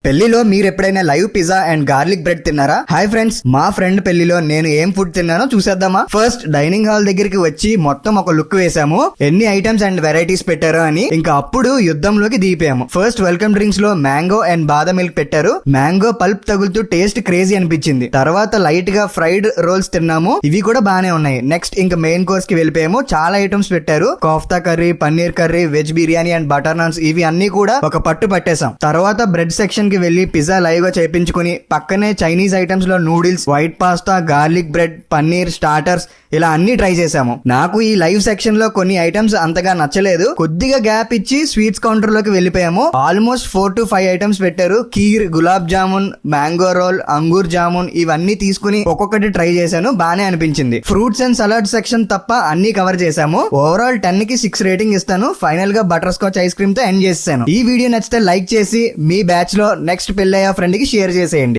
పెళ్లిలో మీరు ఎప్పుడైనా live pizza and garlic bread తిన్నారా? హాయ్ ఫ్రెండ్స్, మా ఫ్రెండ్ పెళ్లిలో నేను ఏం ఫుడ్ తిన్నానో చూసేద్దామా? ఫస్ట్ డైనింగ్ హాల్ దగ్గరికి వచ్చి మొత్తం ఒక లుక్ వేసాము, ఎన్ని ఐటమ్స్ అండ్ వెరైటీస్ పెట్టారో అని. ఇంకా అప్పుడు యుద్ధంలోకి దిగిపోయాము. ఫస్ట్ వెల్కమ్ డ్రింక్స్ లో మ్యాంగో అండ్ బాదం మిల్క్ పెట్టారు. మ్యాంగో పల్ప్ తగులుతూ టేస్ట్ క్రేజీ అనిపించింది. తర్వాత లైట్ గా ఫ్రైడ్ రోల్స్ తిన్నాము, ఇవి కూడా బానే ఉన్నాయి. నెక్స్ట్ ఇంకా మెయిన్ కోర్స్ కి వెళ్ళిపోయాము. చాలా ఐటమ్స్ పెట్టారు, kofta curry, paneer curry, veg biryani and butter naans, ఇవి అన్ని కూడా ఒక పట్టు పట్టేసాం. తర్వాత బ్రెడ్ సెక్షన్ కి వెళ్ళి పిజ్జా లైవ్ గా చేపించుకుని పక్కనే చైనీస్ ఐటమ్స్ లో noodles, white pasta, garlic bread, paneer, starters ఇలా అన్ని ట్రై చేసాము. నాకు ఈ లైవ్ సెక్షన్ లో కొన్ని ఐటమ్స్ అంతగా నచ్చలేదు. కొద్దిగా గ్యాప్ ఇచ్చి స్వీట్స్ కౌంటర్ లోకి వెళ్ళిపోయాము. ఆల్మోస్ట్ 4 to 5 ఐటమ్స్ పెట్టారు. కీర్, గులాబ్ జామున్, మ్యాంగో రోల్, అంగూర్ జామున్, ఇవన్నీ తీసుకుని ఒక్కొక్కటి ట్రై చేశాను, బానే అనిపించింది. ఫ్రూట్స్ అండ్ సలాడ్ సెక్షన్ తప్ప అన్ని కవర్ చేసాము. ఓవరాల్ 10 కి 6 రేటింగ్ ఇస్తాను. ఫైనల్ గా బటర్ స్కాచ్ ఐస్ క్రీమ్ తో ఎండ్ చేసాను. ఈ వీడియో నచ్చితే లైక్ చేసి మీ బ్యాచ్ లో నెక్స్ట్ పెళ్ళయ్యా ఫ్రెండ్ కి షేర్ చేసేయండి.